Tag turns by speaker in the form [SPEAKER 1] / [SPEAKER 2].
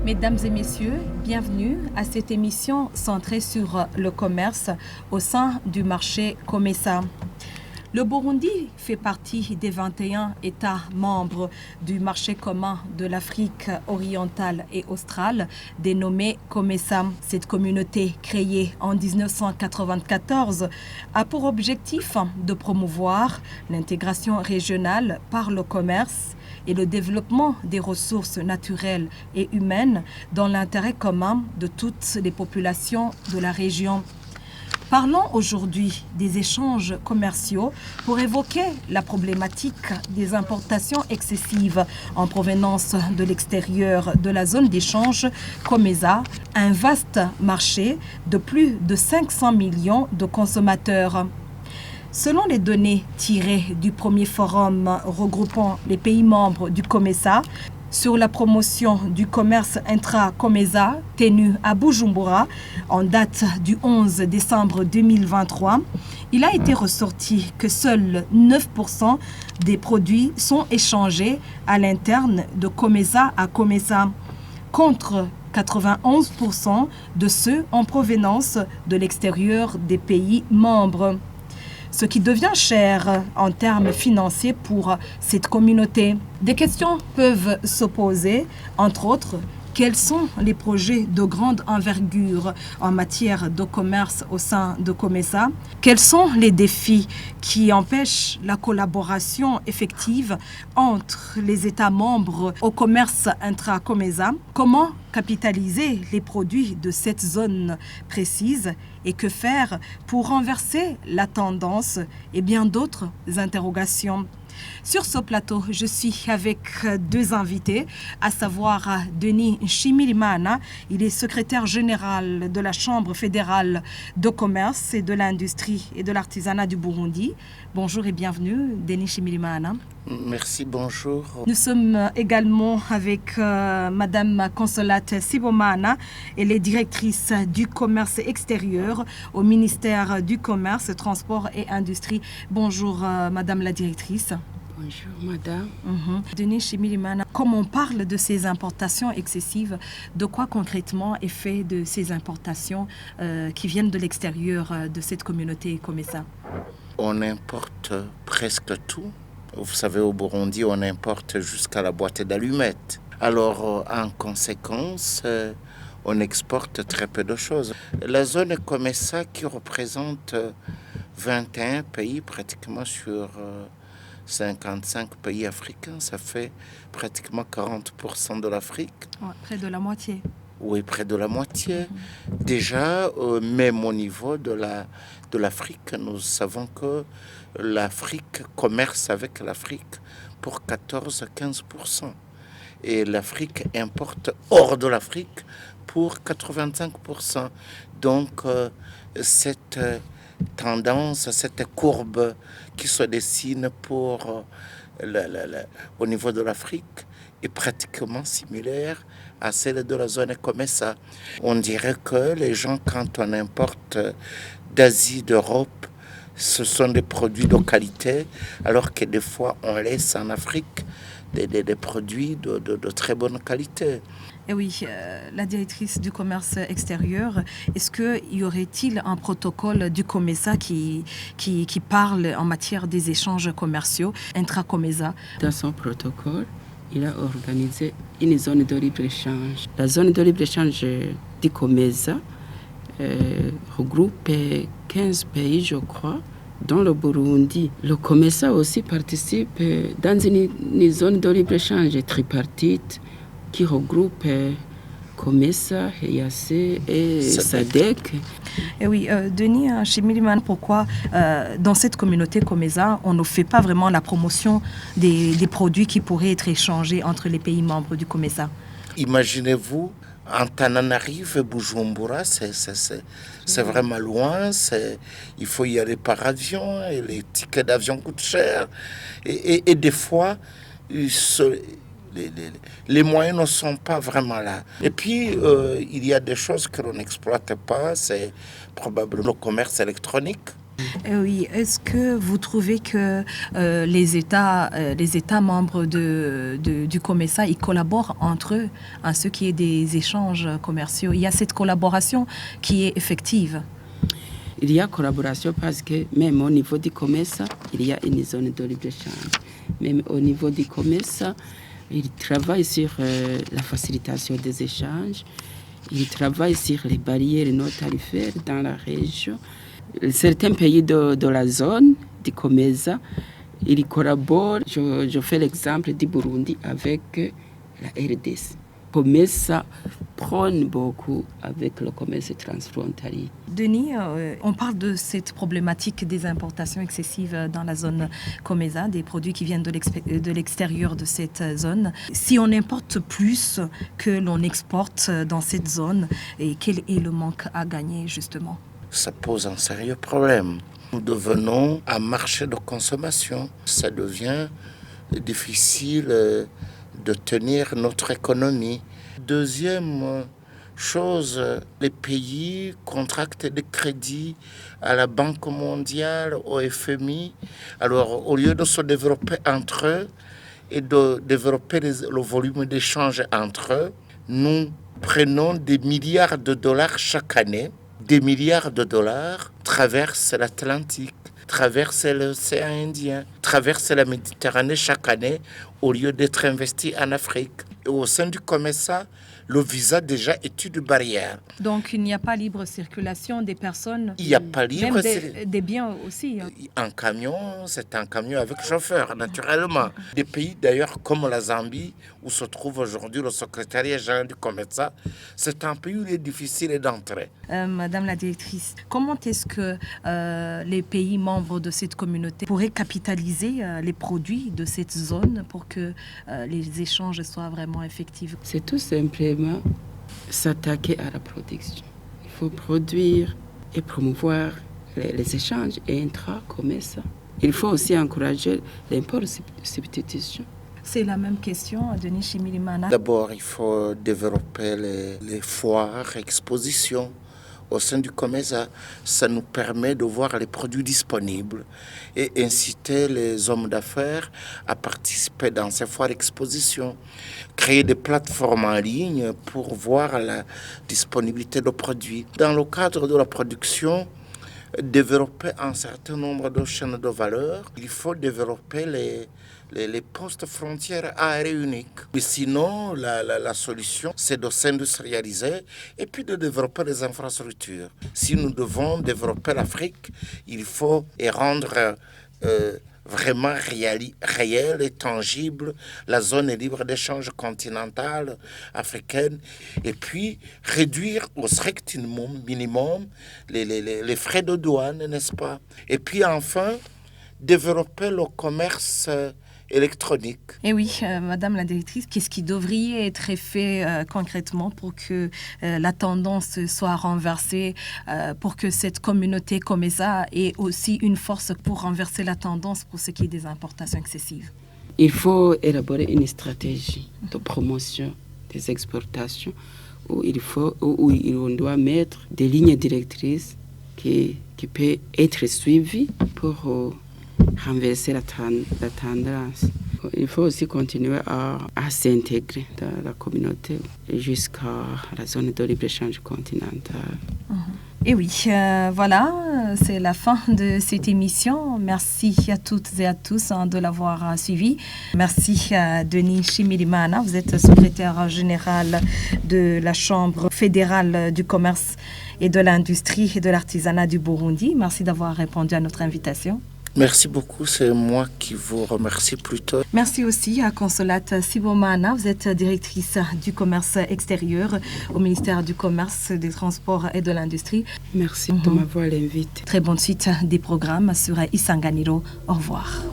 [SPEAKER 1] Mesdames et messieurs, bienvenue à cette émission centrée sur le commerce au sein du marché COMESA. Le Burundi fait partie des 21 États membres du marché commun de l'Afrique orientale et australe, dénommé COMESA. Cette communauté, créée en 1994, a pour objectif de promouvoir l'intégration régionale par le commerce et le développement des ressources naturelles et humaines dans l'intérêt commun de toutes les populations de la région. Parlons aujourd'hui des échanges commerciaux pour évoquer la problématique des importations excessives en provenance de l'extérieur de la zone d'échange COMESA, un vaste marché de plus de 500 millions de consommateurs. Selon les données tirées du premier forum regroupant les pays membres du COMESA, sur la promotion du commerce intra-COMESA tenu à Bujumbura en date du 11 décembre 2023, il a été ressorti que seuls 9% des produits sont échangés à l'interne de COMESA à COMESA, contre 91% de ceux en provenance de l'extérieur des pays membres, ce qui devient cher en termes financiers pour cette communauté. Des questions peuvent s'opposer, entre autres, quels sont les projets de grande envergure en matière de commerce au sein de COMESA? Quels sont les défis qui empêchent la collaboration effective entre les États membres au commerce intra-COMESA? Comment capitaliser les produits de cette zone précise et que faire pour renverser la tendance et bien d'autres interrogations? Sur ce plateau, je suis avec deux invités, à savoir Denis Nshimirimana. Il est secrétaire général de la Chambre fédérale de commerce et de l'industrie et de l'artisanat du Burundi. Bonjour et bienvenue, Denis Nshimirimana.
[SPEAKER 2] Merci, bonjour.
[SPEAKER 1] Nous sommes également avec Madame Consolate Sibomana. Elle est directrice du commerce extérieur au ministère du Commerce, Transport et Industrie. Bonjour, Madame la directrice.
[SPEAKER 3] Bonjour, madame.
[SPEAKER 1] Denis Nshimirimana, comme on parle de ces importations excessives, de quoi concrètement est fait de ces importations qui viennent de l'extérieur de cette communauté COMESA?
[SPEAKER 2] On importe presque tout. Vous savez, au Burundi, on importe jusqu'à la boîte d'allumettes. Alors, en conséquence, on exporte très peu de choses. La zone COMESA, qui représente 21 pays pratiquement sur 55 pays africains, ça fait pratiquement 40% de l'Afrique.
[SPEAKER 1] Ouais, près de la moitié.
[SPEAKER 2] Oui, près de la moitié. Déjà, même au niveau de l'Afrique, nous savons que l'Afrique commerce avec l'Afrique pour 14-15%. Et l'Afrique importe hors de l'Afrique pour 85%. Donc, cette tendance, cette courbe qui se dessine pour au niveau de l'Afrique est pratiquement similaire à celle de la zone COMESA. On dirait que les gens, quand on importe d'Asie, d'Europe, ce sont des produits de qualité, alors que des fois on laisse en Afrique des produits de très bonne qualité.
[SPEAKER 1] Et oui, la directrice du commerce extérieur, est-ce qu'il y aurait-il un protocole du COMESA qui parle en matière des échanges commerciaux intra-COMESA?
[SPEAKER 3] Dans son protocole, il a organisé une zone de libre-échange. La zone de libre-échange du COMESA regroupe 15 pays, je crois, dont le Burundi. Le COMESA aussi participe dans une zone de libre-échange tripartite qui regroupe COMESA, EAC et SADC.
[SPEAKER 1] Et oui, Denis Nshimirimana, pourquoi dans cette communauté COMESA, on ne fait pas vraiment la promotion des produits qui pourraient être échangés entre les pays membres du COMESA?
[SPEAKER 2] Imaginez-vous, Antananarive, Bujumbura, c'est vraiment loin, il faut y aller par avion, et les tickets d'avion coûtent cher, et des fois, les moyens ne sont pas vraiment là. Et puis, il y a des choses que l'on n'exploite pas, c'est probablement le commerce électronique.
[SPEAKER 1] Oui, est-ce que vous trouvez que les États membres du COMESA, ils collaborent entre eux en ce qui est des échanges commerciaux? Il y a cette collaboration qui est effective?
[SPEAKER 3] Il y a collaboration parce que même au niveau du COMESA, il y a une zone de libre-échange. Même au niveau du COMESA, ils travaillent sur la facilitation des échanges. Ils travaillent sur les barrières non tarifaires dans la région. Certains pays de la zone du COMESA, ils collaborent. Je fais l'exemple du Burundi avec la RDC. COMESA prône beaucoup avec le commerce transfrontalier.
[SPEAKER 1] Denis, on parle de cette problématique des importations excessives dans la zone COMESA, des produits qui viennent de l'extérieur de cette zone. Si on importe plus que l'on exporte dans cette zone, et quel est le manque à gagner justement?
[SPEAKER 2] Ça pose un sérieux problème. Nous devenons un marché de consommation. Ça devient difficile de tenir notre économie. Deuxième chose, les pays contractent des crédits à la Banque mondiale, au FMI. Alors, au lieu de se développer entre eux et de développer le volume d'échange entre eux, nous prenons des milliards de dollars chaque année. Des milliards de dollars traversent l'Atlantique, traversent l'océan Indien, traversent la Méditerranée chaque année au lieu d'être investis en Afrique. Et au sein du COMESA, le visa déjà est une barrière.
[SPEAKER 1] Donc il n'y a pas libre circulation des personnes.
[SPEAKER 2] Il n'y a pas libre
[SPEAKER 1] des biens aussi.
[SPEAKER 2] Un camion, c'est un camion avec chauffeur, naturellement. Des pays d'ailleurs comme la Zambie, où se trouve aujourd'hui le secrétariat général du COMESA, c'est un pays où il est difficile d'entrer.
[SPEAKER 1] Madame la directrice, comment est-ce que les pays membres de cette communauté pourraient capitaliser les produits de cette zone pour que les échanges soient vraiment effectifs?
[SPEAKER 3] C'est tout simplement s'attaquer à la production. Il faut produire et promouvoir les échanges intra-COMESA. Il faut aussi encourager l'import-substitution.
[SPEAKER 1] C'est la même question, Denis Shimirimana.
[SPEAKER 2] D'abord, il faut développer les foires, expositions. Au sein du COMESA, ça nous permet de voir les produits disponibles et inciter les hommes d'affaires à participer dans ces foires expositions. Créer des plateformes en ligne pour voir la disponibilité de produits. Dans le cadre de la production, développer un certain nombre de chaînes de valeur. Il faut développer les postes frontières à arrêt unique. Mais sinon, la solution, c'est de s'industrialiser et puis de développer les infrastructures. Si nous devons développer l'Afrique, il faut y rendre vraiment réel et tangible la zone libre d'échange continentale africaine et puis réduire au strict minimum les frais de douane, n'est-ce pas? Et puis enfin, développer le commerce électronique.
[SPEAKER 1] Et oui, Madame la directrice, qu'est-ce qui devrait être fait concrètement pour que la tendance soit renversée, pour que cette communauté COMESA ait aussi une force pour renverser la tendance pour ce qui est des importations excessives?
[SPEAKER 3] Il faut élaborer une stratégie de promotion des exportations où on doit mettre des lignes directrices qui peuvent être suivies pour renverser la tendance. Il faut aussi continuer à s'intégrer dans la communauté jusqu'à la zone de libre-échange continentale.
[SPEAKER 1] Et oui, voilà, c'est la fin de cette émission. Merci à toutes et à tous de l'avoir suivi. Merci à Denis Shimirimana, vous êtes secrétaire général de la Chambre fédérale du commerce et de l'industrie et de l'artisanat du Burundi. Merci d'avoir répondu à notre invitation.
[SPEAKER 2] Merci beaucoup, c'est moi qui vous remercie plutôt.
[SPEAKER 1] Merci aussi à Consolate Sibomana, vous êtes directrice du commerce extérieur au ministère du Commerce, des Transports et de l'Industrie.
[SPEAKER 3] Merci de m'avoir invité.
[SPEAKER 1] Très bonne suite des programmes sur Isanganiro. Au revoir.